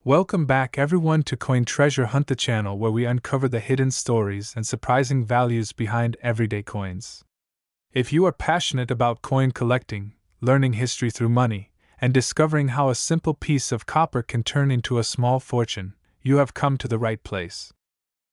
Welcome back everyone to Coin Treasure Hunt, the channel where we uncover the hidden stories and surprising values behind everyday coins. If you are passionate about coin collecting, learning history through money, and discovering how a simple piece of copper can turn into a small fortune, you have come to the right place.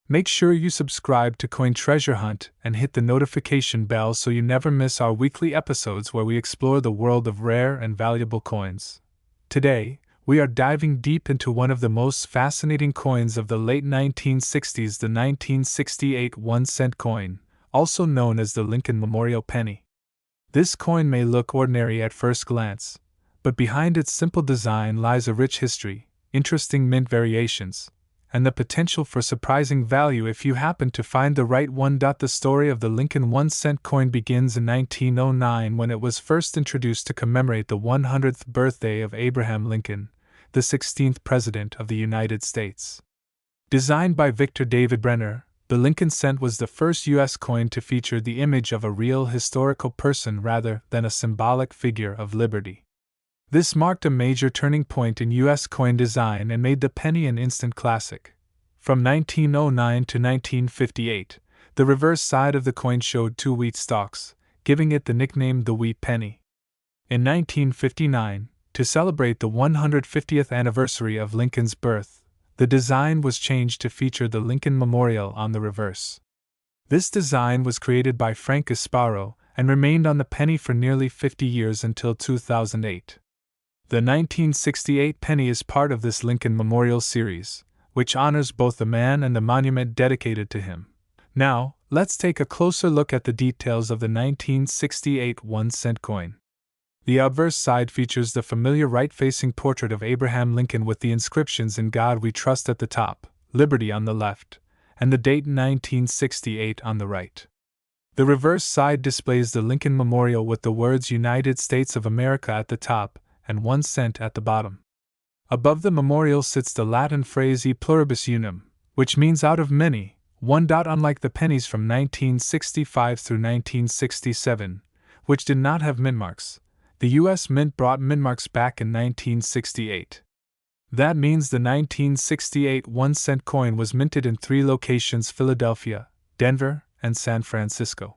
Make sure you subscribe to Coin Treasure Hunt and hit the notification bell so you never miss our weekly episodes where we explore the world of rare and valuable coins. Today, we are diving deep into one of the most fascinating coins of the late 1960s, the 1968 1-cent coin, also known as the Lincoln Memorial Penny. This coin may look ordinary at first glance, but behind its simple design lies a rich history, interesting mint variations, and the potential for surprising value if you happen to find the right one. The story of the Lincoln 1-cent coin begins in 1909 when it was first introduced to commemorate the 100th birthday of Abraham Lincoln, the 16th President of the United States. Designed by Victor David Brenner, the Lincoln cent was the first U.S. coin to feature the image of a real historical person rather than a symbolic figure of liberty. This marked a major turning point in U.S. coin design and made the penny an instant classic. From 1909 to 1958, the reverse side of the coin showed two wheat stalks, giving it the nickname the Wheat Penny. In 1959, to celebrate the 150th anniversary of Lincoln's birth, the design was changed to feature the Lincoln Memorial on the reverse. This design was created by Frank Gasparo and remained on the penny for nearly 50 years until 2008. The 1968 penny is part of this Lincoln Memorial series, which honors both the man and the monument dedicated to him. Now, let's take a closer look at the details of the 1968 1-cent coin. The obverse side features the familiar right-facing portrait of Abraham Lincoln with the inscriptions "In God We Trust" at the top, "Liberty" on the left, and the date 1968 on the right. The reverse side displays the Lincoln Memorial with the words "United States of America" at the top and 1 cent at the bottom. Above the memorial sits the Latin phrase "E pluribus unum," which means "out of many, one." Unlike the pennies from 1965 through 1967, which did not have mint marks, the U.S. Mint brought mint marks back in 1968. That means the 1968 1-cent coin was minted in 3 locations: Philadelphia, Denver, and San Francisco.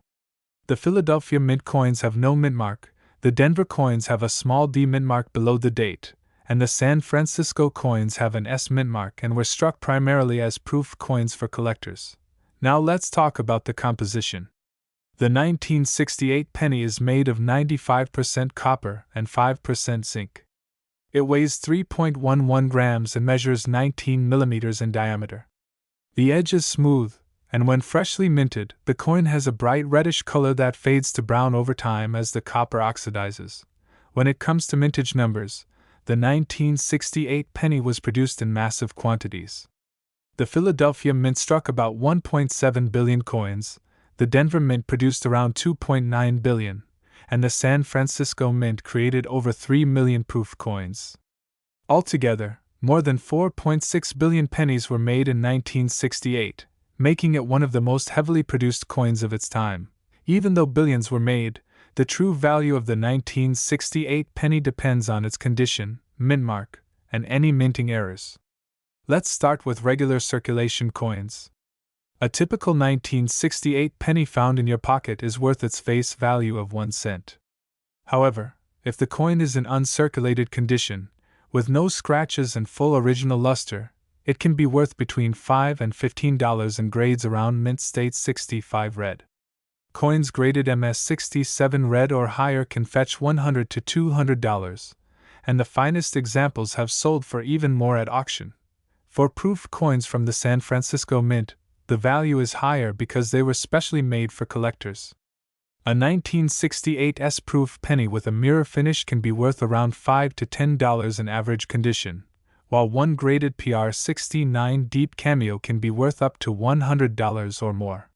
The Philadelphia mint coins have no mint mark, the Denver coins have a small D mint mark below the date, and the San Francisco coins have an S mint mark and were struck primarily as proof coins for collectors. Now let's talk about the composition. The 1968 penny is made of 95% copper and 5% zinc. It weighs 3.11 grams and measures 19 millimeters in diameter. The edge is smooth, and when freshly minted, the coin has a bright reddish color that fades to brown over time as the copper oxidizes. When it comes to mintage numbers, the 1968 penny was produced in massive quantities. The Philadelphia Mint struck about 1.7 billion coins, the Denver Mint produced around 2.9 billion, and the San Francisco Mint created over 3 million proof coins. Altogether, more than 4.6 billion pennies were made in 1968, making it one of the most heavily produced coins of its time. Even though billions were made, the true value of the 1968 penny depends on its condition, mint mark, and any minting errors. Let's start with regular circulation coins. A typical 1968 penny found in your pocket is worth its face value of 1 cent. However, if the coin is in uncirculated condition, with no scratches and full original luster, it can be worth between $5 and $15 in grades around Mint State 65 red. Coins graded MS 67 red or higher can fetch $100 to $200, and the finest examples have sold for even more at auction. For proof coins from the San Francisco Mint, the value is higher because they were specially made for collectors. A 1968 S-proof penny with a mirror finish can be worth around $5 to $10 in average condition, while one graded PR69 Deep Cameo can be worth up to $100 or more.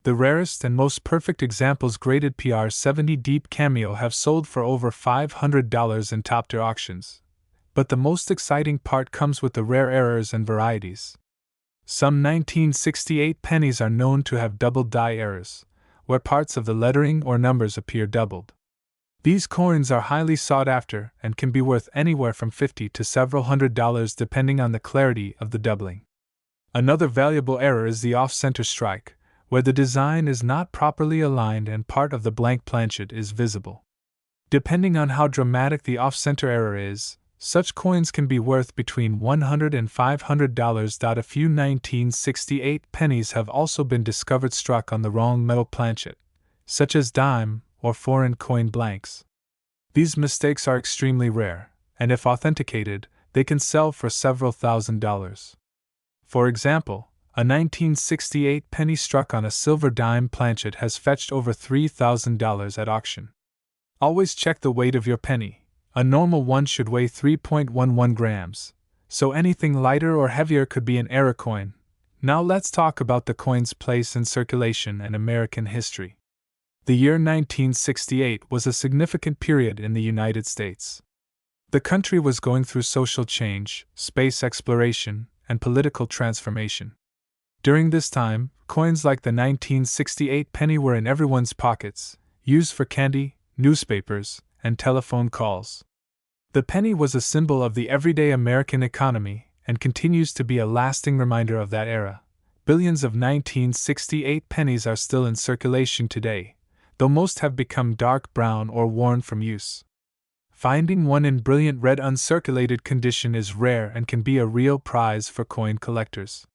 The rarest and most perfect examples, graded PR70 Deep Cameo, have sold for over $500 in top-tier auctions. But the most exciting part comes with the rare errors and varieties. Some 1968 pennies are known to have double die errors, where parts of the lettering or numbers appear doubled. These coins are highly sought after and can be worth anywhere from $50 to several $100 depending on the clarity of the doubling. Another valuable error is the off-center strike, where the design is not properly aligned and part of the blank planchet is visible. Depending on how dramatic the off-center error is, such coins can be worth between $100 and $500. A few 1968 pennies have also been discovered struck on the wrong metal planchet, such as dime or foreign coin blanks. These mistakes are extremely rare, and if authenticated, they can sell for several $1,000s. For example, a 1968 penny struck on a silver dime planchet has fetched over $3,000 at auction. Always check the weight of your penny. A normal one should weigh 3.11 grams, so anything lighter or heavier could be an error coin. Now let's talk about the coin's place in circulation and American history. The year 1968 was a significant period in the United States. The country was going through social change, space exploration, and political transformation. During this time, coins like the 1968 penny were in everyone's pockets, used for candy, newspapers, and telephone calls. The penny was a symbol of the everyday American economy and continues to be a lasting reminder of that era. Billions of 1968 pennies are still in circulation today, though most have become dark brown or worn from use. Finding one in brilliant red uncirculated condition is rare and can be a real prize for coin collectors.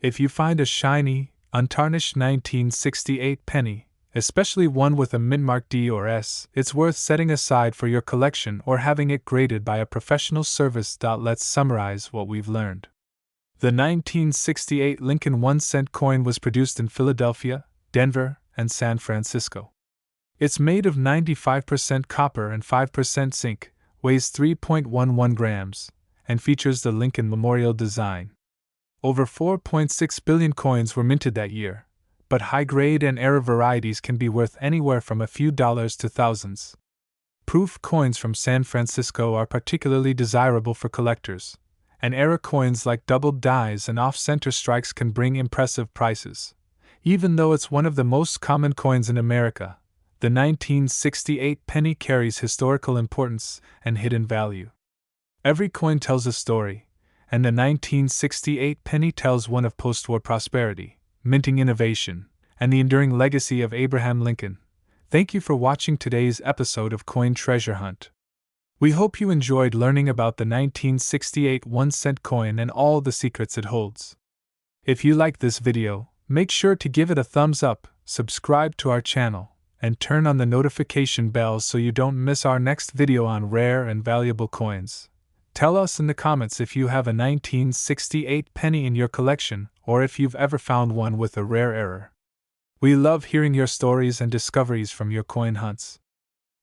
If you find a shiny, untarnished 1968 penny, especially one with a mint-mark D or S, it's worth setting aside for your collection or having it graded by a professional service. Let's summarize what we've learned. The 1968 Lincoln 1-cent coin was produced in Philadelphia, Denver, and San Francisco. It's made of 95% copper and 5% zinc, weighs 3.11 grams, and features the Lincoln Memorial design. Over 4.6 billion coins were minted that year, but high-grade and error varieties can be worth anywhere from a few dollars to thousands. Proof coins from San Francisco are particularly desirable for collectors, and error coins like doubled dies and off-center strikes can bring impressive prices. Even though it's one of the most common coins in America, the 1968 penny carries historical importance and hidden value. Every coin tells a story, and the 1968 penny tells one of post-war prosperity, minting innovation, and the enduring legacy of Abraham Lincoln. Thank you for watching today's episode of Coin Treasure Hunt. We hope you enjoyed learning about the 1968 1-cent coin and all the secrets it holds. If you liked this video, make sure to give it a thumbs up, subscribe to our channel, and turn on the notification bell so you don't miss our next video on rare and valuable coins. Tell us in the comments if you have a 1968 penny in your collection or if you've ever found one with a rare error. We love hearing your stories and discoveries from your coin hunts.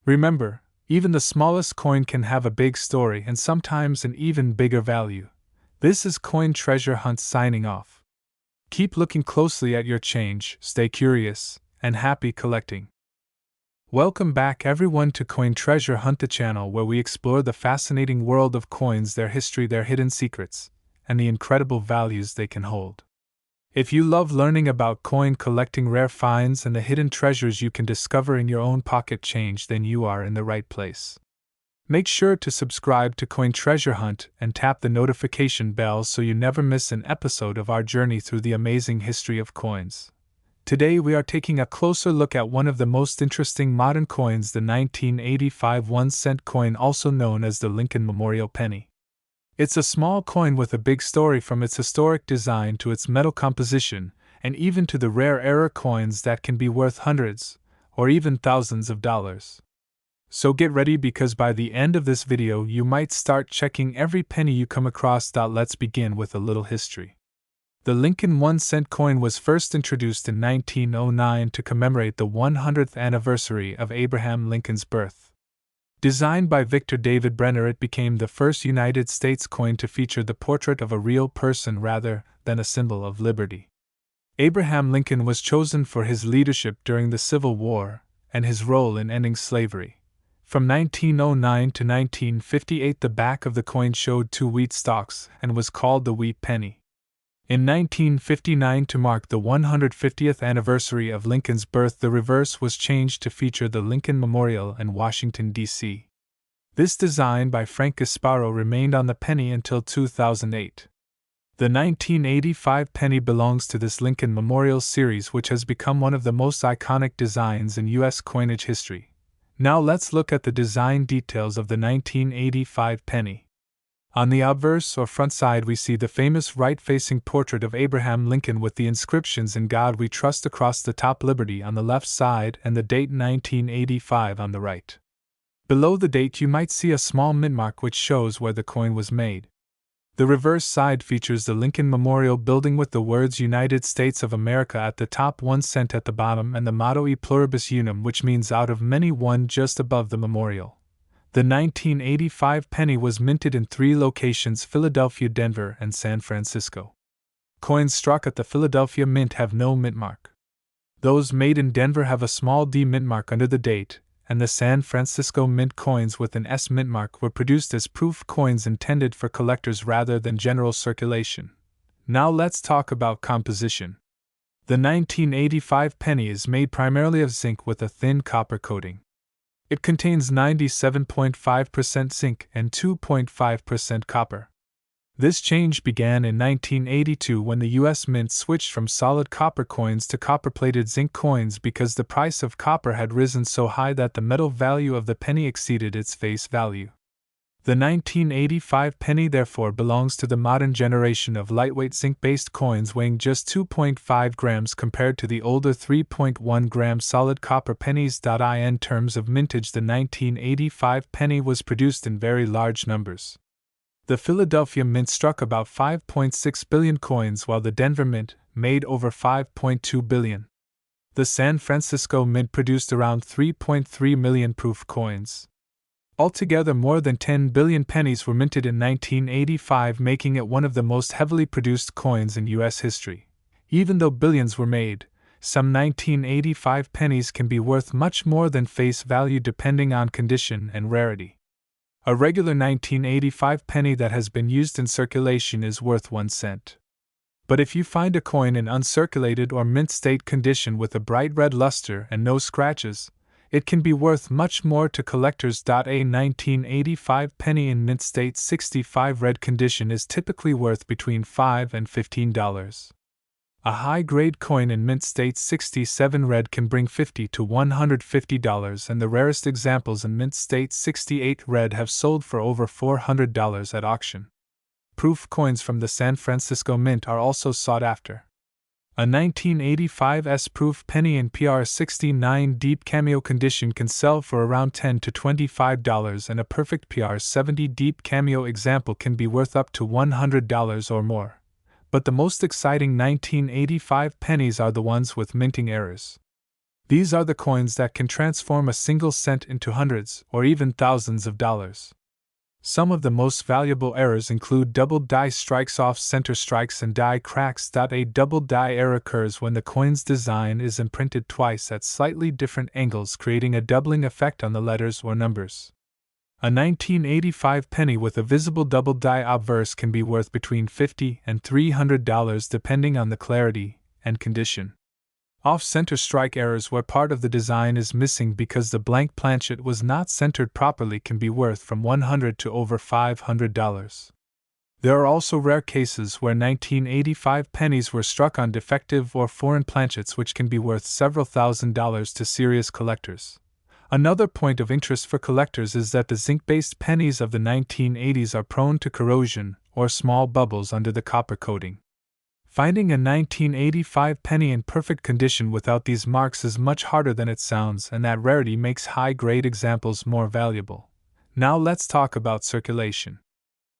Remember, even the smallest coin can have a big story and sometimes an even bigger value. This is Coin Treasure Hunt signing off. Keep looking closely at your change, stay curious, and happy collecting. Welcome back everyone to Coin Treasure Hunt, the channel where we explore the fascinating world of coins, their history, their hidden secrets, and the incredible values they can hold. If you love learning about coin collecting, rare finds, and the hidden treasures you can discover in your own pocket change, then you are in the right place. Make sure to subscribe to Coin Treasure Hunt and tap the notification bell so you never miss an episode of our journey through the amazing history of coins. Today we are taking a closer look at one of the most interesting modern coins, the 1985 1-cent coin, also known as the Lincoln Memorial Penny. It's a small coin with a big story, from its historic design to its metal composition, and even to the rare error coins that can be worth hundreds, or even thousands of dollars. So get ready, because by the end of this video you might start checking every penny you come across. Let's begin with a little history. The Lincoln 1-cent coin was first introduced in 1909 to commemorate the 100th anniversary of Abraham Lincoln's birth. Designed by Victor David Brenner, it became the first United States coin to feature the portrait of a real person rather than a symbol of liberty. Abraham Lincoln was chosen for his leadership during the Civil War and his role in ending slavery. From 1909 to 1958, the back of the coin showed 2 wheat stalks and was called the wheat penny. In 1959, to mark the 150th anniversary of Lincoln's birth, the reverse was changed to feature the Lincoln Memorial in Washington, D.C. This design by Frank Gasparo remained on the penny until 2008. The 1985 penny belongs to this Lincoln Memorial series, which has become one of the most iconic designs in U.S. coinage history. Now let's look at the design details of the 1985 penny. On the obverse or front side, we see the famous right-facing portrait of Abraham Lincoln with the inscriptions "In God We Trust" across the top, Liberty on the left side, and the date 1985 on the right. Below the date, you might see a small mint mark which shows where the coin was made. The reverse side features the Lincoln Memorial building with the words United States of America at the top, 1 cent at the bottom, and the motto E Pluribus Unum, which means out of many one, just above the memorial. The 1985 penny was minted in 3 locations: Philadelphia, Denver, and San Francisco. Coins struck at the Philadelphia Mint have no mint mark. Those made in Denver have a small D mint mark under the date, and the San Francisco Mint coins with an S mint mark were produced as proof coins intended for collectors rather than general circulation. Now let's talk about composition. The 1985 penny is made primarily of zinc with a thin copper coating. It contains 97.5% zinc and 2.5% copper. This change began in 1982 when the U.S. Mint switched from solid copper coins to copper-plated zinc coins because the price of copper had risen so high that the metal value of the penny exceeded its face value. The 1985 penny therefore belongs to the modern generation of lightweight zinc-based coins weighing just 2.5 grams compared to the older 3.1 gram solid copper pennies. In terms of mintage, the 1985 penny was produced in very large numbers. The Philadelphia Mint struck about 5.6 billion coins, while the Denver Mint made over 5.2 billion. The San Francisco Mint produced around 3.3 million proof coins. Altogether, more than 10 billion pennies were minted in 1985, making it one of the most heavily produced coins in U.S. history. Even though billions were made, some 1985 pennies can be worth much more than face value depending on condition and rarity. A regular 1985 penny that has been used in circulation is worth 1 cent. But if you find a coin in uncirculated or mint state condition with a bright red luster and no scratches, it can be worth much more to collectors. A 1985 penny in mint state 65 red condition is typically worth between $5 and $15. A high-grade coin in mint state 67 red can bring $50 to $150, and the rarest examples in mint state 68 red have sold for over $400 at auction. Proof coins from the San Francisco Mint are also sought after. A 1985 S-proof penny in PR69 deep cameo condition can sell for around $10 to $25, and a perfect PR70 deep cameo example can be worth up to $100 or more. But the most exciting 1985 pennies are the ones with minting errors. These are the coins that can transform a single cent into hundreds or even thousands of dollars. Some of the most valuable errors include double die strikes, off-center strikes, and die cracks. A double die error occurs when the coin's design is imprinted twice at slightly different angles, creating a doubling effect on the letters or numbers. A 1985 penny with a visible double die obverse can be worth between $50 and $300 depending on the clarity and condition. Off-center strike errors where part of the design is missing because the blank planchet was not centered properly can be worth from $100 to over $500. There are also rare cases where 1985 pennies were struck on defective or foreign planchets, which can be worth several $1,000s to serious collectors. Another point of interest for collectors is that the zinc-based pennies of the 1980s are prone to corrosion or small bubbles under the copper coating. Finding a 1985 penny in perfect condition without these marks is much harder than it sounds, and that rarity makes high-grade examples more valuable. Now let's talk about circulation.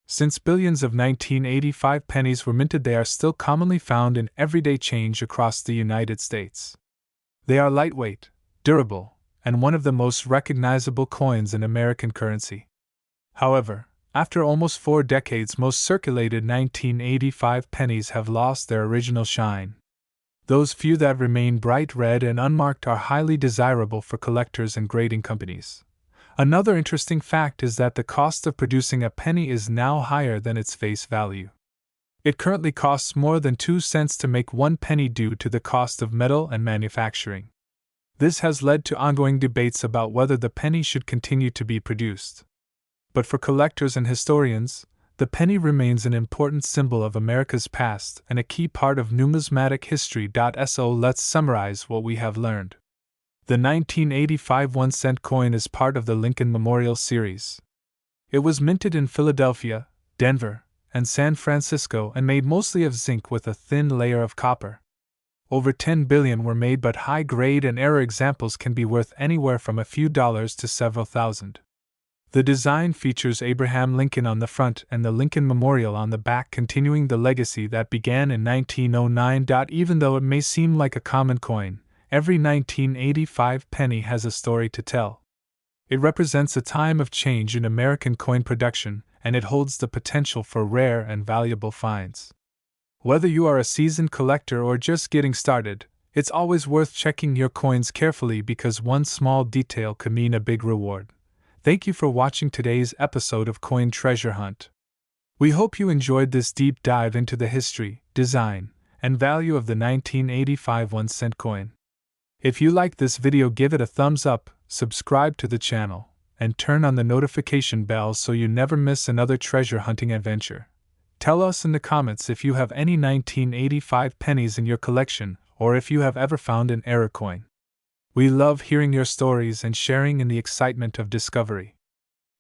Since billions of 1985 pennies were minted, they are still commonly found in everyday change across the United States. They are lightweight, durable, and one of the most recognizable coins in American currency. However, after almost 4 decades, most circulated 1985 pennies have lost their original shine. Those few that remain bright red and unmarked are highly desirable for collectors and grading companies. Another interesting fact is that the cost of producing a penny is now higher than its face value. It currently costs more than 2 cents to make 1 penny due to the cost of metal and manufacturing. This has led to ongoing debates about whether the penny should continue to be produced. But for collectors and historians, the penny remains an important symbol of America's past and a key part of numismatic history. So let's summarize what we have learned. The 1985 1-cent coin is part of the Lincoln Memorial series. It was minted in Philadelphia, Denver, and San Francisco and made mostly of zinc with a thin layer of copper. Over 10 billion were made, but high-grade and error examples can be worth anywhere from a few dollars to several thousand. The design features Abraham Lincoln on the front and the Lincoln Memorial on the back, continuing the legacy that began in 1909. Even though it may seem like a common coin, every 1985 penny has a story to tell. It represents a time of change in American coin production, and it holds the potential for rare and valuable finds. Whether you are a seasoned collector or just getting started, it's always worth checking your coins carefully because one small detail could mean a big reward. Thank you for watching today's episode of Coin Treasure Hunt. We hope you enjoyed this deep dive into the history, design, and value of the 1985 1-cent coin. If you liked this video, give it a thumbs up, subscribe to the channel, and turn on the notification bell so you never miss another treasure hunting adventure. Tell us in the comments if you have any 1985 pennies in your collection or if you have ever found an error coin. We love hearing your stories and sharing in the excitement of discovery.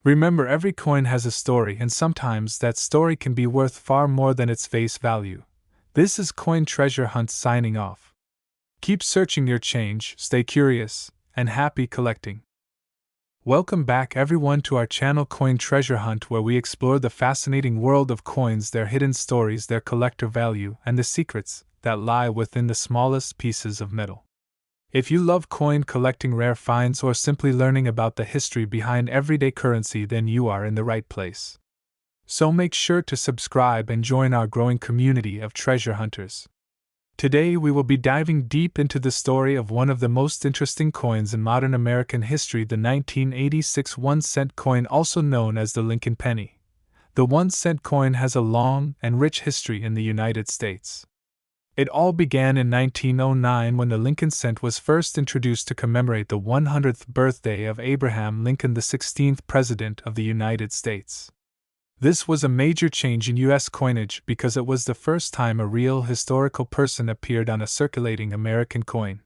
Remember, every coin has a story, and sometimes that story can be worth far more than its face value. This is Coin Treasure Hunt signing off. Keep searching your change, stay curious, and happy collecting. Welcome back everyone to our channel Coin Treasure Hunt, where we explore the fascinating world of coins, their hidden stories, their collector value, and the secrets that lie within the smallest pieces of metal. If you love coin collecting, rare finds, or simply learning about the history behind everyday currency, then you are in the right place. So make sure to subscribe and join our growing community of treasure hunters. Today we will be diving deep into the story of one of the most interesting coins in modern American history, the 1986 1-cent coin, also known as the Lincoln penny. The 1-cent coin has a long and rich history in the United States. It all began in 1909 when the Lincoln cent was first introduced to commemorate the 100th birthday of Abraham Lincoln, the 16th President of the United States. This was a major change in U.S. coinage because it was the first time a real historical person appeared on a circulating American coin.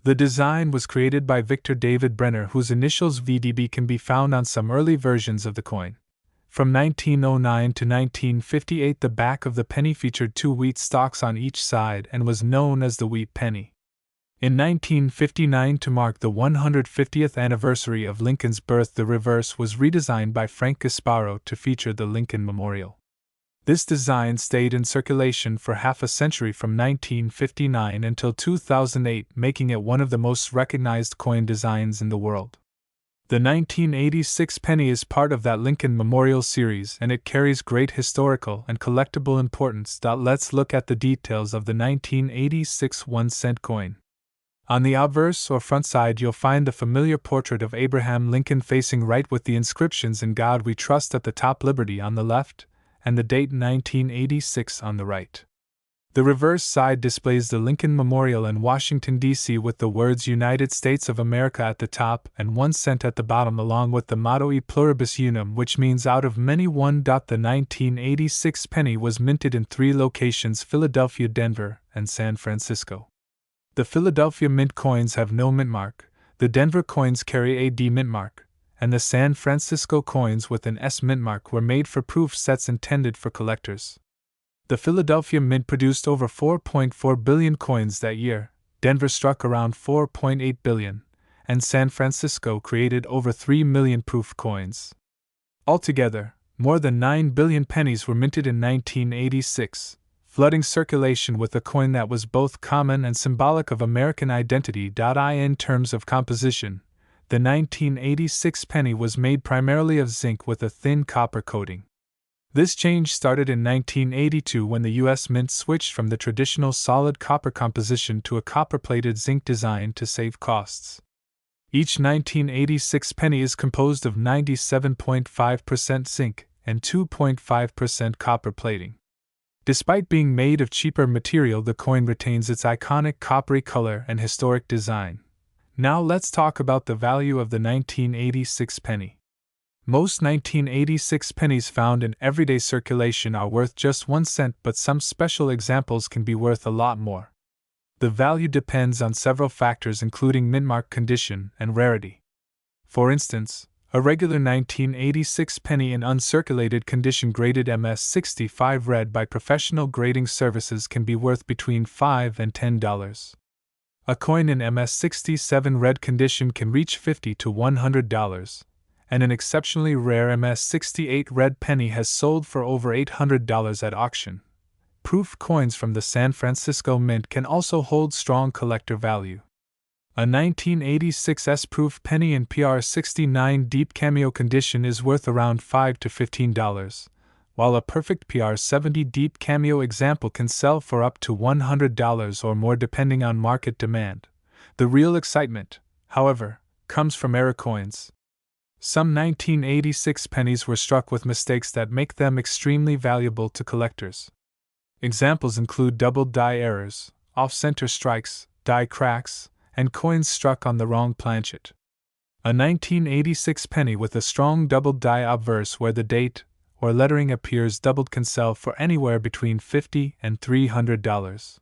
The design was created by Victor David Brenner, whose initials VDB can be found on some early versions of the coin. From 1909 to 1958, the back of the penny featured 2 wheat stalks on each side and was known as the wheat penny. In 1959, to mark the 150th anniversary of Lincoln's birth, the reverse was redesigned by Frank Gasparo to feature the Lincoln Memorial. This design stayed in circulation for half a century, from 1959 until 2008, making it one of the most recognized coin designs in the world. The 1986 penny is part of that Lincoln Memorial series, and it carries great historical and collectible importance. Let's look at the details of the 1986 1-cent coin. On the obverse or front side, you'll find the familiar portrait of Abraham Lincoln facing right with the inscriptions "In God We Trust" at the top, "Liberty" on the left, and the date 1986 on the right. The reverse side displays the Lincoln Memorial in Washington, D.C. with the words "United States of America" at the top and 1 cent at the bottom, along with the motto "E pluribus unum," which means out of many one. The 1986 penny was minted in 3 locations: Philadelphia, Denver, and San Francisco. The Philadelphia mint coins have no mint mark, the Denver coins carry a D mint mark, and the San Francisco coins with an S mint mark were made for proof sets intended for collectors. The Philadelphia Mint produced over 4.4 billion coins that year, Denver struck around 4.8 billion, and San Francisco created over 3 million proof coins. Altogether, more than 9 billion pennies were minted in 1986, flooding circulation with a coin that was both common and symbolic of American identity. In terms of composition, the 1986 penny was made primarily of zinc with a thin copper coating. This change started in 1982 when the U.S. Mint switched from the traditional solid copper composition to a copper-plated zinc design to save costs. Each 1986 penny is composed of 97.5% zinc and 2.5% copper plating. Despite being made of cheaper material, the coin retains its iconic coppery color and historic design. Now let's talk about the value of the 1986 penny. Most 1986 pennies found in everyday circulation are worth just 1 cent, but some special examples can be worth a lot more. The value depends on several factors, including mintmark condition and rarity. For instance, a regular 1986 penny in uncirculated condition graded MS65 red by professional grading services can be worth between $5 and $10. A coin in MS67 red condition can reach $50 to $100, and an exceptionally rare MS68 red penny has sold for over $800 at auction. Proof coins from the San Francisco Mint can also hold strong collector value. A 1986 S-proof penny in PR69 deep cameo condition is worth around $5 to $15, while a perfect PR70 deep cameo example can sell for up to $100 or more depending on market demand. The real excitement, however, comes from error coins. Some 1986 pennies were struck with mistakes that make them extremely valuable to collectors. Examples include doubled die errors, off-center strikes, die cracks, and coins struck on the wrong planchet. A 1986 penny with a strong doubled die obverse where the date or lettering appears doubled can sell for anywhere between $50 and $300.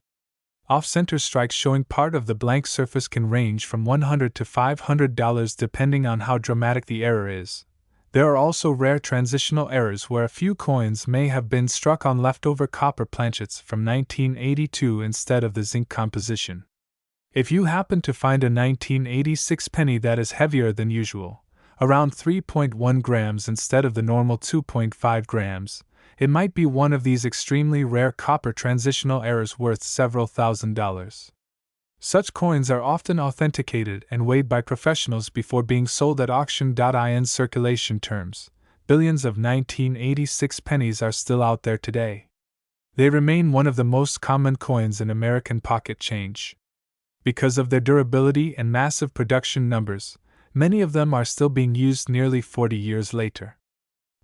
Off-center strikes showing part of the blank surface can range from $100 to $500 depending on how dramatic the error is. There are also rare transitional errors where a few coins may have been struck on leftover copper planchets from 1982 instead of the zinc composition. If you happen to find a 1986 penny that is heavier than usual, around 3.1 grams instead of the normal 2.5 grams, it might be one of these extremely rare copper transitional errors worth several $1,000s. Such coins are often authenticated and weighed by professionals before being sold at auction. In circulation terms, billions of 1986 pennies are still out there today. They remain one of the most common coins in American pocket change. Because of their durability and massive production numbers, many of them are still being used nearly 40 years later.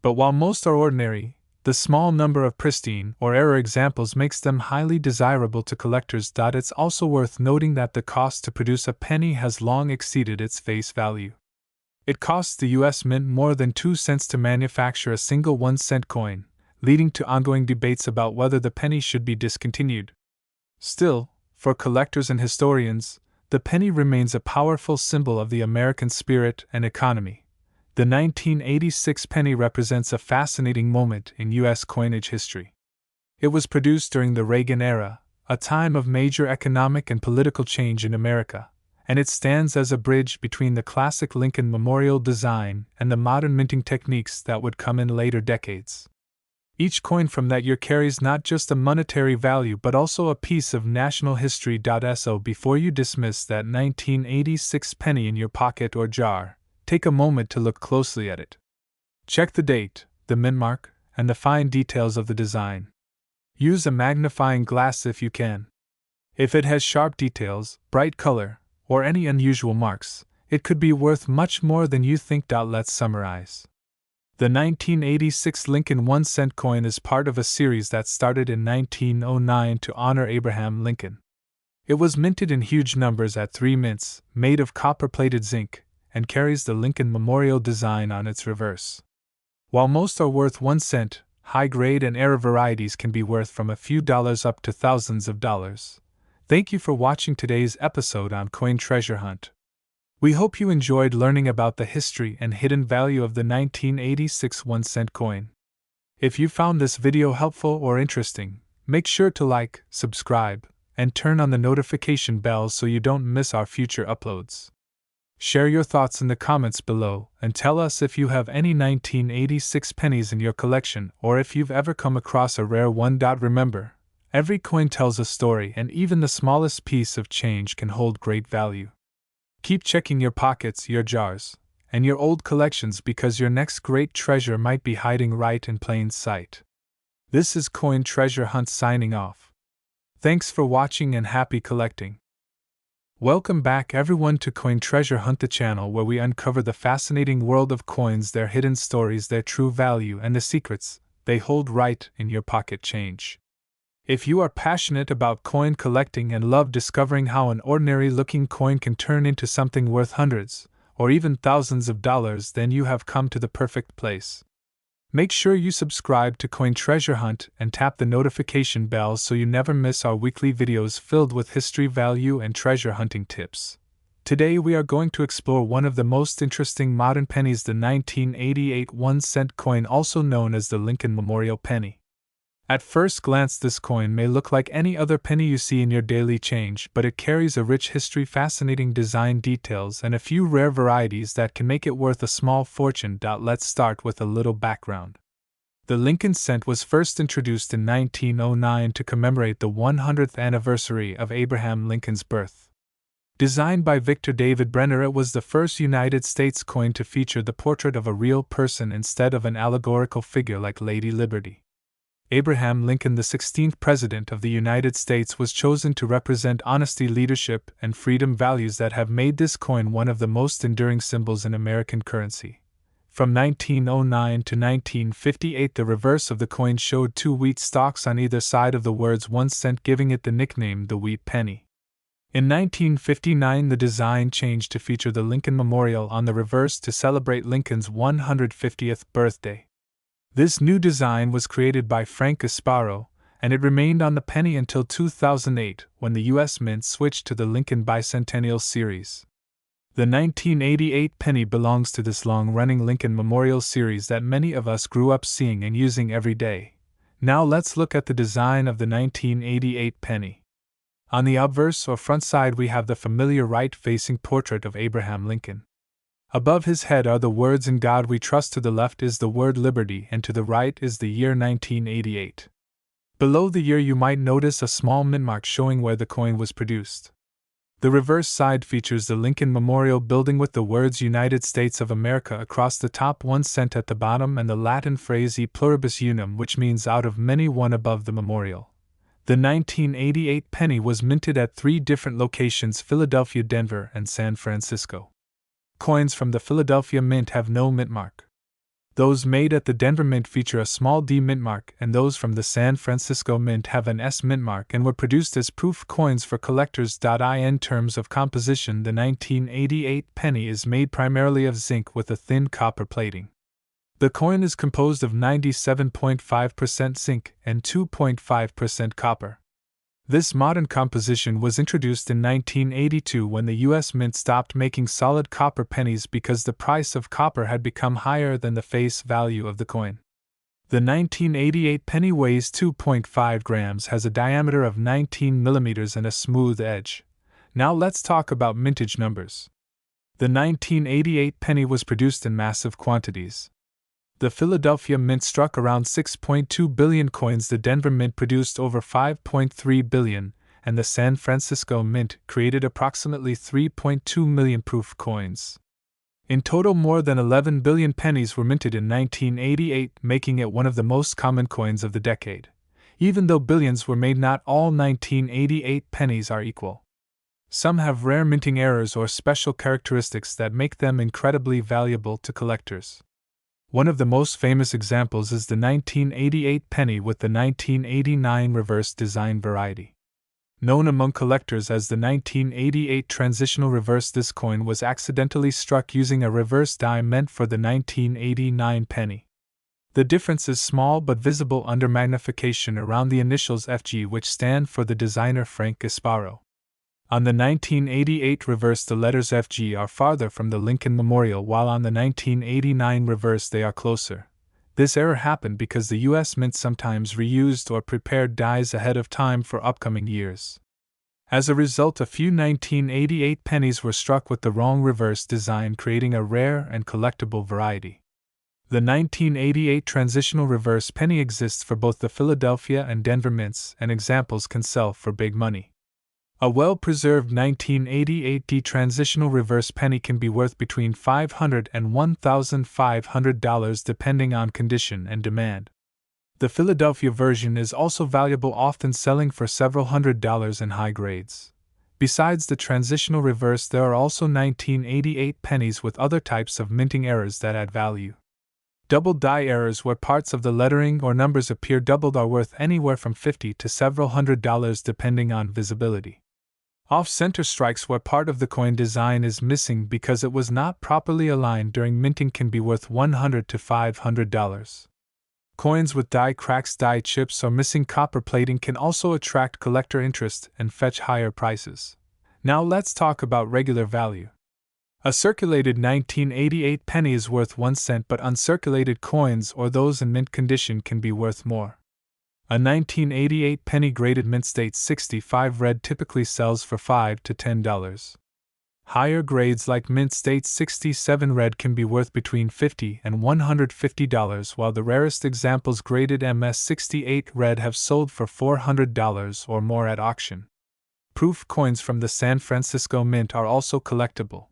But while most are ordinary, the small number of pristine or error examples makes them highly desirable to collectors. It's also worth noting that the cost to produce a penny has long exceeded its face value. It costs the U.S. Mint more than 2 cents to manufacture a single 1-cent coin, leading to ongoing debates about whether the penny should be discontinued. Still, for collectors and historians, the penny remains a powerful symbol of the American spirit and economy. The 1986 penny represents a fascinating moment in U.S. coinage history. It was produced during the Reagan era, a time of major economic and political change in America, and it stands as a bridge between the classic Lincoln Memorial design and the modern minting techniques that would come in later decades. Each coin from that year carries not just a monetary value but also a piece of national history. So before you dismiss that 1986 penny in your pocket or jar, take a moment to look closely at it. Check the date, the mint mark, and the fine details of the design. Use a magnifying glass if you can. If it has sharp details, bright color, or any unusual marks, it could be worth much more than you think. Let's summarize. The 1986 Lincoln 1-cent coin is part of a series that started in 1909 to honor Abraham Lincoln. It was minted in huge numbers at 3 mints, made of copper-plated zinc, and carries the Lincoln Memorial design on its reverse. While most are worth 1 cent, high-grade and error varieties can be worth from a few dollars up to thousands of dollars. Thank you for watching today's episode on Coin Treasure Hunt. We hope you enjoyed learning about the history and hidden value of the 1986 1-cent coin. If you found this video helpful or interesting, make sure to like, subscribe, and turn on the notification bell so you don't miss our future uploads. Share your thoughts in the comments below and tell us if you have any 1986 pennies in your collection or if you've ever come across a rare one. Remember, every coin tells a story and even the smallest piece of change can hold great value. Keep checking your pockets, your jars, and your old collections because your next great treasure might be hiding right in plain sight. This is Coin Treasure Hunt signing off. Thanks for watching and happy collecting. Welcome back everyone to Coin Treasure Hunt, the channel where we uncover the fascinating world of coins, their hidden stories, their true value, and the secrets they hold right in your pocket change. If you are passionate about coin collecting and love discovering how an ordinary-looking coin can turn into something worth hundreds, or even thousands of dollars, then you have come to the perfect place. Make sure you subscribe to Coin Treasure Hunt and tap the notification bell so you never miss our weekly videos filled with history, value, and treasure hunting tips. Today we are going to explore one of the most interesting modern pennies, the 1988 1-cent coin, also known as the Lincoln Memorial Penny. At first glance, this coin may look like any other penny you see in your daily change, but it carries a rich history, fascinating design details, and a few rare varieties that can make it worth a small fortune. Let's start with a little background. The Lincoln cent was first introduced in 1909 to commemorate the 100th anniversary of Abraham Lincoln's birth. Designed by Victor David Brenner, it was the first United States coin to feature the portrait of a real person instead of an allegorical figure like Lady Liberty. Abraham Lincoln, the 16th President of the United States, was chosen to represent honesty, leadership, and freedom, values that have made this coin one of the most enduring symbols in American currency. From 1909 to 1958, the reverse of the coin showed 2 wheat stalks on either side of the words 1 cent, giving it the nickname the Wheat Penny. In 1959, the design changed to feature the Lincoln Memorial on the reverse to celebrate Lincoln's 150th birthday. This new design was created by Frank Gasparo, and it remained on the penny until 2008, when the U.S. Mint switched to the Lincoln Bicentennial Series. The 1988 penny belongs to this long-running Lincoln Memorial series that many of us grew up seeing and using every day. Now let's look at the design of the 1988 penny. On the obverse or front side, we have the familiar right-facing portrait of Abraham Lincoln. Above his head are the words "In God We Trust." To the left is the word liberty, and to the right is the year 1988. Below the year you might notice a small mint mark showing where the coin was produced. The reverse side features the Lincoln Memorial building with the words United States of America across the top, 1 cent at the bottom, and the Latin phrase E pluribus unum, which means out of many one, above the memorial. The 1988 penny was minted at 3 different locations: Philadelphia, Denver, and San Francisco. Coins from the Philadelphia Mint have no mint mark. Those made at the Denver Mint feature a small D mint mark, and those from the San Francisco Mint have an S mint mark and were produced as proof coins for collectors. In terms of composition, the 1988 penny is made primarily of zinc with a thin copper plating. The coin is composed of 97.5% zinc and 2.5% copper. This modern composition was introduced in 1982 when the U.S. Mint stopped making solid copper pennies because the price of copper had become higher than the face value of the coin. The 1988 penny weighs 2.5 grams, has a diameter of 19 millimeters, and a smooth edge. Now let's talk about mintage numbers. The 1988 penny was produced in massive quantities. The Philadelphia Mint struck around 6.2 billion coins, the Denver Mint produced over 5.3 billion, and the San Francisco Mint created approximately 3.2 million proof coins. In total, more than 11 billion pennies were minted in 1988, making it one of the most common coins of the decade. Even though billions were made, not all 1988 pennies are equal. Some have rare minting errors or special characteristics that make them incredibly valuable to collectors. One of the most famous examples is the 1988 penny with the 1989 reverse design variety. Known among collectors as the 1988 transitional reverse, this coin was accidentally struck using a reverse die meant for the 1989 penny. The difference is small but visible under magnification around the initials FG, which stand for the designer Frank Gasparo. On the 1988 reverse, the letters FG are farther from the Lincoln Memorial, while on the 1989 reverse they are closer. This error happened because the U.S. Mint sometimes reused or prepared dies ahead of time for upcoming years. As a result, a few 1988 pennies were struck with the wrong reverse design, creating a rare and collectible variety. The 1988 transitional reverse penny exists for both the Philadelphia and Denver Mints, and examples can sell for big money. A well-preserved 1988 transitional reverse penny can be worth between $500 and $1,500 depending on condition and demand. The Philadelphia version is also valuable, often selling for several $100s in high grades. Besides the transitional reverse, there are also 1988 pennies with other types of minting errors that add value. Double die errors, where parts of the lettering or numbers appear doubled, are worth anywhere from $50 to several $100 depending on visibility. Off-center strikes, where part of the coin design is missing because it was not properly aligned during minting, can be worth $100 to $500. Coins with die cracks, die chips, or missing copper plating can also attract collector interest and fetch higher prices. Now let's talk about regular value. A circulated 1988 penny is worth 1 cent, but uncirculated coins or those in mint condition can be worth more. A 1988 penny graded mint state 65 red typically sells for $5 to $10. Higher grades like mint state 67 red can be worth between $50 and $150, while the rarest examples graded MS 68 red have sold for $400 or more at auction. Proof coins from the San Francisco Mint are also collectible.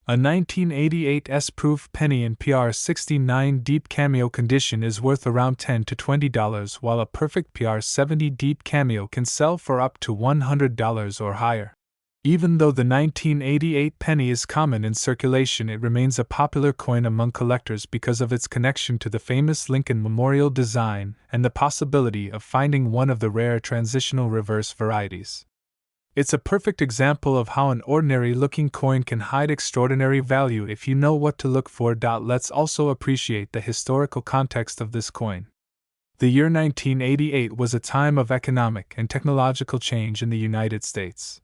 A 1988 S-proof penny in PR69 deep cameo condition is worth around $10 to $20, while a perfect PR70 deep cameo can sell for up to $100 or higher. Even though the 1988 penny is common in circulation, it remains a popular coin among collectors because of its connection to the famous Lincoln Memorial design and the possibility of finding one of the rare transitional reverse varieties. It's a perfect example of how an ordinary-looking coin can hide extraordinary value if you know what to look for. Let's also appreciate the historical context of this coin. The year 1988 was a time of economic and technological change in the United States.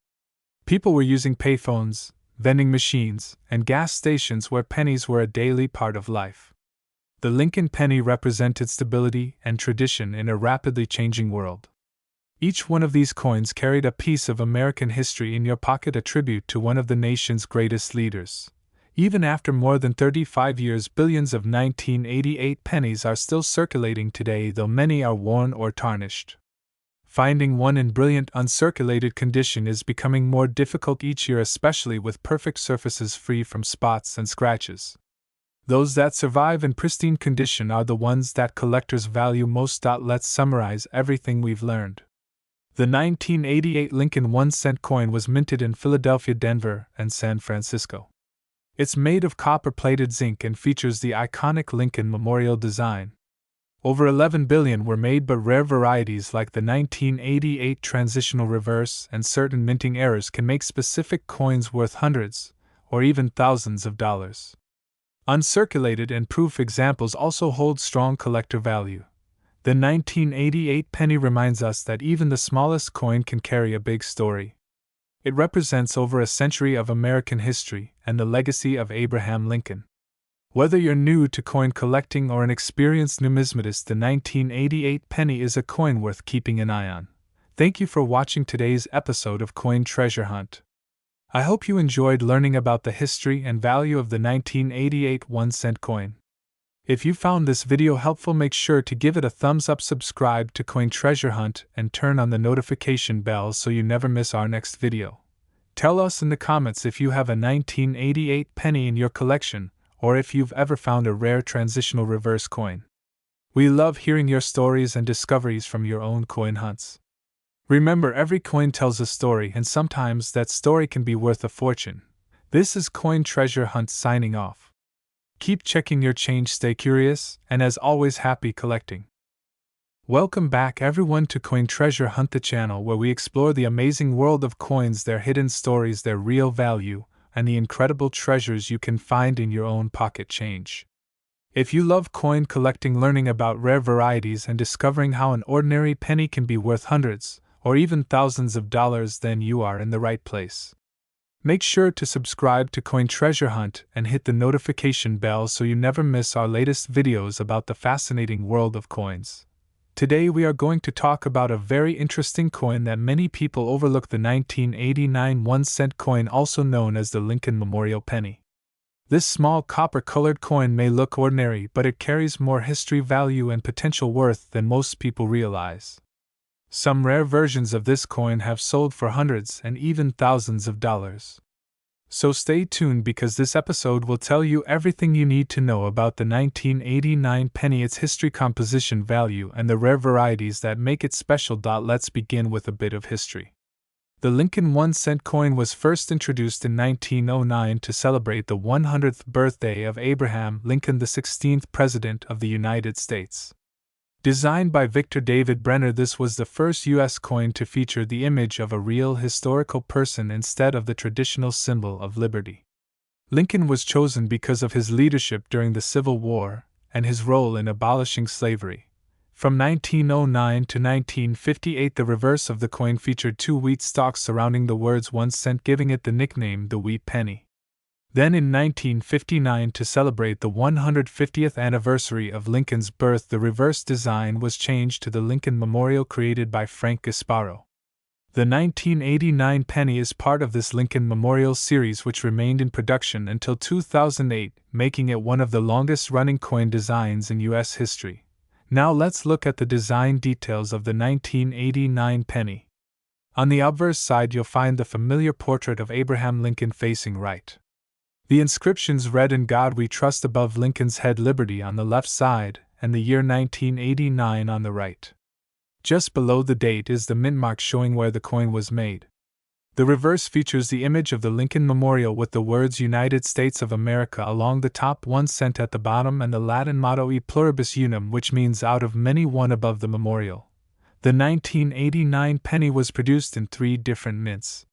People were using payphones, vending machines, and gas stations where pennies were a daily part of life. The Lincoln penny represented stability and tradition in a rapidly changing world. Each one of these coins carried a piece of American history in your pocket, a tribute to one of the nation's greatest leaders. Even after more than 35 years, billions of 1988 pennies are still circulating today, though many are worn or tarnished. Finding one in brilliant uncirculated condition is becoming more difficult each year, especially with perfect surfaces free from spots and scratches. Those that survive in pristine condition are the ones that collectors value most. Let's summarize everything we've learned. The 1988 Lincoln 1-cent coin was minted in Philadelphia, Denver, and San Francisco. It's made of copper-plated zinc and features the iconic Lincoln Memorial design. Over 11 billion were made, but rare varieties like the 1988 transitional reverse and certain minting errors can make specific coins worth hundreds, or even thousands of dollars. Uncirculated and proof examples also hold strong collector value. The 1988 penny reminds us that even the smallest coin can carry a big story. It represents over a century of American history and the legacy of Abraham Lincoln. Whether you're new to coin collecting or an experienced numismatist, the 1988 penny is a coin worth keeping an eye on. Thank you for watching today's episode of Coin Treasure Hunt. I hope you enjoyed learning about the history and value of the 1988 1-cent coin. If you found this video helpful, make sure to give it a thumbs up, subscribe to Coin Treasure Hunt, and turn on the notification bell so you never miss our next video. Tell us in the comments if you have a 1988 penny in your collection, or if you've ever found a rare transitional reverse coin. We love hearing your stories and discoveries from your own coin hunts. Remember, every coin tells a story, and sometimes that story can be worth a fortune. This is Coin Treasure Hunt signing off. Keep checking your change, stay curious, and as always, happy collecting. Welcome back everyone to Coin Treasure Hunt, the channel where we explore the amazing world of coins, their hidden stories, their real value, and the incredible treasures you can find in your own pocket change. If you love coin collecting, learning about rare varieties, and discovering how an ordinary penny can be worth hundreds, or even thousands of dollars, then you are in the right place. Make sure to subscribe to Coin Treasure Hunt and hit the notification bell so you never miss our latest videos about the fascinating world of coins. Today we are going to talk about a very interesting coin that many people overlook, the 1989 1-cent coin, also known as the Lincoln Memorial Penny. This small copper-colored coin may look ordinary, but it carries more history, value, and potential worth than most people realize. Some rare versions of this coin have sold for hundreds and even thousands of dollars. So stay tuned, because this episode will tell you everything you need to know about the 1989 penny, its history, composition, value, and the rare varieties that make it special. Let's begin with a bit of history. The Lincoln 1-cent coin was first introduced in 1909 to celebrate the 100th birthday of Abraham Lincoln, the 16th President of the United States. Designed by Victor David Brenner, this was the first U.S. coin to feature the image of a real historical person instead of the traditional symbol of liberty. Lincoln was chosen because of his leadership during the Civil War and his role in abolishing slavery. From 1909 to 1958, the reverse of the coin featured two wheat stalks surrounding the words 1 cent, giving it the nickname the wheat penny. Then in 1959, to celebrate the 150th anniversary of Lincoln's birth, the reverse design was changed to the Lincoln Memorial created by Frank Gasparo. The 1989 penny is part of this Lincoln Memorial series, which remained in production until 2008, making it one of the longest-running coin designs in U.S. history. Now let's look at the design details of the 1989 penny. On the obverse side, you'll find the familiar portrait of Abraham Lincoln facing right. The inscriptions read "In God We Trust" above Lincoln's head, "Liberty" on the left side, and the year 1989 on the right. Just below the date is the mint mark showing where the coin was made. The reverse features the image of the Lincoln Memorial with the words United States of America along the top, 1 cent at the bottom, and the Latin motto E pluribus unum, which means out of many one, above the memorial. The 1989 penny was produced in 3 different mints.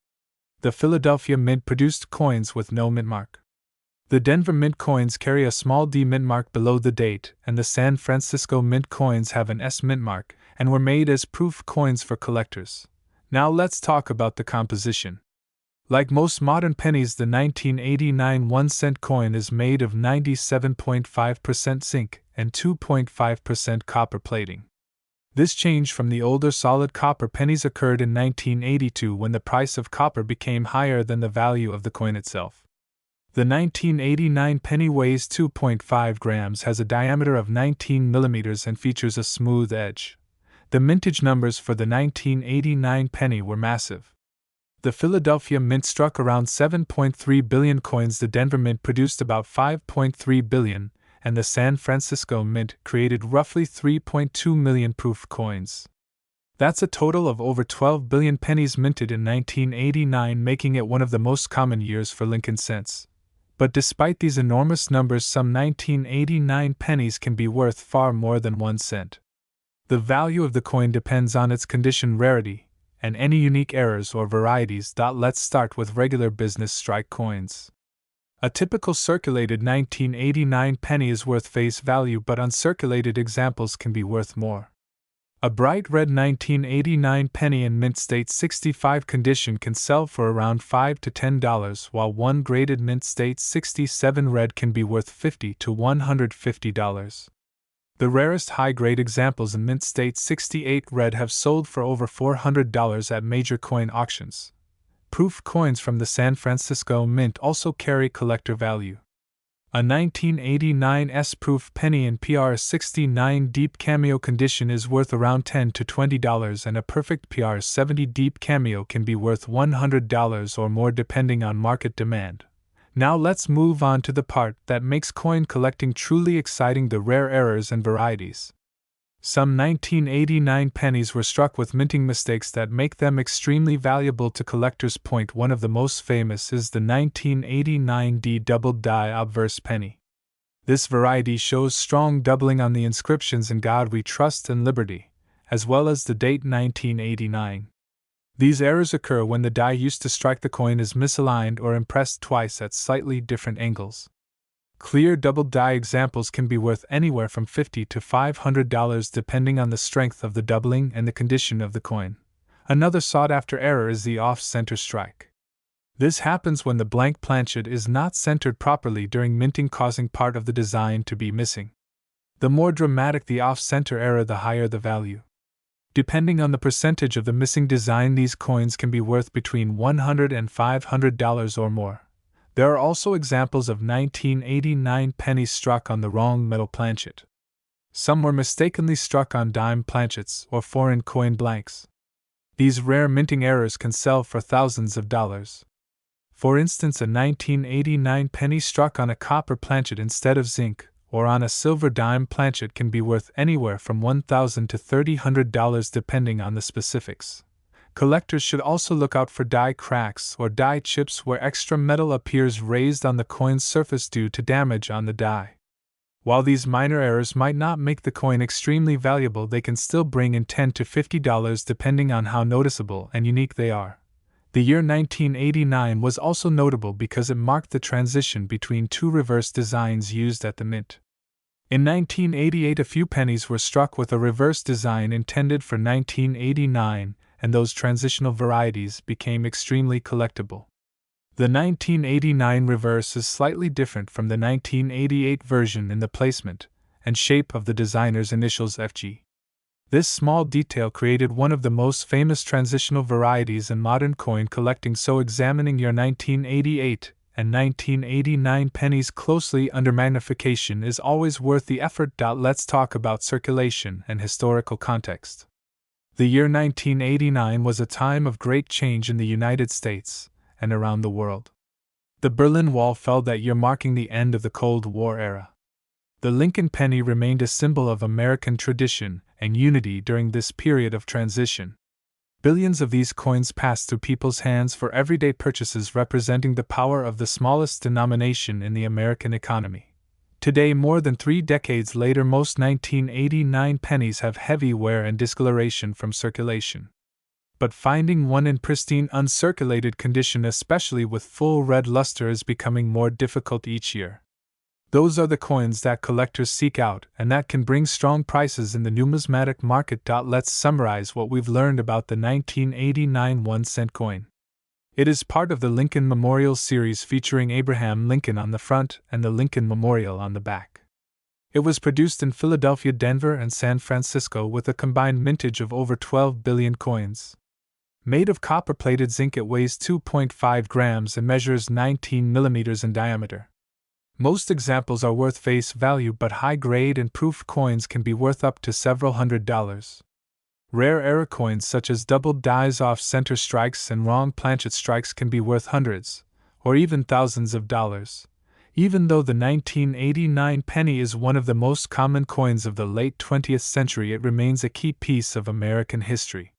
The Philadelphia Mint produced coins with no mint mark. The Denver Mint coins carry a small D mint mark below the date, and the San Francisco Mint coins have an S mint mark, and were made as proof coins for collectors. Now let's talk about the composition. Like most modern pennies, the 1989 1-cent coin is made of 97.5% zinc and 2.5% copper plating. This change from the older solid copper pennies occurred in 1982, when the price of copper became higher than the value of the coin itself. The 1989 penny weighs 2.5 grams, has a diameter of 19 millimeters, and features a smooth edge. The mintage numbers for the 1989 penny were massive. The Philadelphia Mint struck around 7.3 billion coins, the Denver Mint produced about 5.3 billion, and the San Francisco Mint created roughly 3.2 million proof coins. That's a total of over 12 billion pennies minted in 1989, making it one of the most common years for Lincoln cents. But despite these enormous numbers, some 1989 pennies can be worth far more than 1 cent. The value of the coin depends on its condition, rarity, and any unique errors or varieties. Let's start with regular business strike coins. A typical circulated 1989 penny is worth face value, but uncirculated examples can be worth more. A bright red 1989 penny in mint state 65 condition can sell for around $5 to $10, while one graded mint state 67 red can be worth $50 to $150. The rarest high-grade examples in mint state 68 red have sold for over $400 at major coin auctions. Proof coins from the San Francisco Mint also carry collector value. A 1989 S-proof penny in PR69 deep cameo condition is worth around $10 to $20, and a perfect PR70 deep cameo can be worth $100 or more depending on market demand. Now let's move on to the part that makes coin collecting truly exciting: the rare errors and varieties. Some 1989 pennies were struck with minting mistakes that make them extremely valuable to collectors. One of the most famous is the 1989 D double die obverse penny. This variety shows strong doubling on the inscriptions "In God We Trust" and "Liberty," as well as the date 1989. These errors occur when the die used to strike the coin is misaligned or impressed twice at slightly different angles. Clear double die examples can be worth anywhere from $50 to $500 depending on the strength of the doubling and the condition of the coin. Another sought-after error is the off-center strike. This happens when the blank planchet is not centered properly during minting, causing part of the design to be missing. The more dramatic the off-center error, the higher the value. Depending on the percentage of the missing design, these coins can be worth between $100 and $500 or more. There are also examples of 1989 pennies struck on the wrong metal planchet. Some were mistakenly struck on dime planchets or foreign coin blanks. These rare minting errors can sell for thousands of dollars. For instance, a 1989 penny struck on a copper planchet instead of zinc, or on a silver dime planchet, can be worth anywhere from $1,000 to $300 depending on the specifics. Collectors should also look out for die cracks or die chips where extra metal appears raised on the coin's surface due to damage on the die. While these minor errors might not make the coin extremely valuable, they can still bring in $10 to $50 depending on how noticeable and unique they are. The year 1989 was also notable because it marked the transition between two reverse designs used at the mint. In 1988, a few pennies were struck with a reverse design intended for 1989, and those transitional varieties became extremely collectible. The 1989 reverse is slightly different from the 1988 version in the placement and shape of the designer's initials FG. This small detail created one of the most famous transitional varieties in modern coin collecting, so examining your 1988 and 1989 pennies closely under magnification is always worth the effort. Let's talk about circulation and historical context. The year 1989 was a time of great change in the United States and around the world. The Berlin Wall fell that year, marking the end of the Cold War era. The Lincoln penny remained a symbol of American tradition and unity during this period of transition. Billions of these coins passed through people's hands for everyday purchases, representing the power of the smallest denomination in the American economy. Today, more than 3 decades later, most 1989 pennies have heavy wear and discoloration from circulation. But finding one in pristine, uncirculated condition, especially with full red luster, is becoming more difficult each year. Those are the coins that collectors seek out, and that can bring strong prices in the numismatic market. Let's summarize what we've learned about the 1989 1-cent coin. It is part of the Lincoln Memorial series featuring Abraham Lincoln on the front and the Lincoln Memorial on the back. It was produced in Philadelphia, Denver, and San Francisco with a combined mintage of over 12 billion coins. Made of copper-plated zinc, it weighs 2.5 grams and measures 19 millimeters in diameter. Most examples are worth face value, but high-grade and proofed coins can be worth up to several $100s. Rare error coins such as doubled dies off-center strikes and wrong planchet strikes can be worth hundreds, or even thousands of dollars. Even though the 1989 penny is one of the most common coins of the late 20th century, it remains a key piece of American history.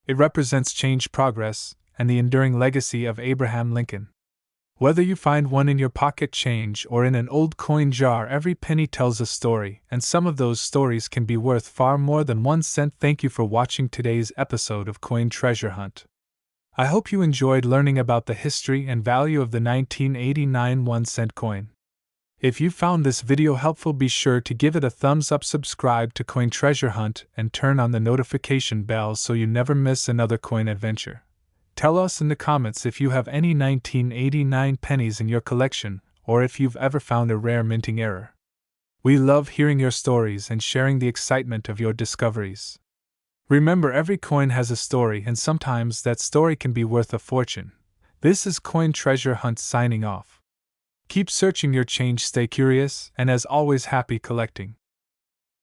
It represents change, progress, and the enduring legacy of Abraham Lincoln. Whether you find one in your pocket change or in an old coin jar, every penny tells a story, and some of those stories can be worth far more than 1 cent. Thank you for watching today's episode of Coin Treasure Hunt. I hope you enjoyed learning about the history and value of the 1989 1-cent coin. If you found this video helpful, be sure to give it a thumbs up, subscribe to Coin Treasure Hunt, and turn on the notification bell so you never miss another coin adventure. Tell us in the comments if you have any 1989 pennies in your collection, or if you've ever found a rare minting error. We love hearing your stories and sharing the excitement of your discoveries. Remember, every coin has a story, and sometimes that story can be worth a fortune. This is Coin Treasure Hunt signing off. Keep searching your change, stay curious, and as always, happy collecting.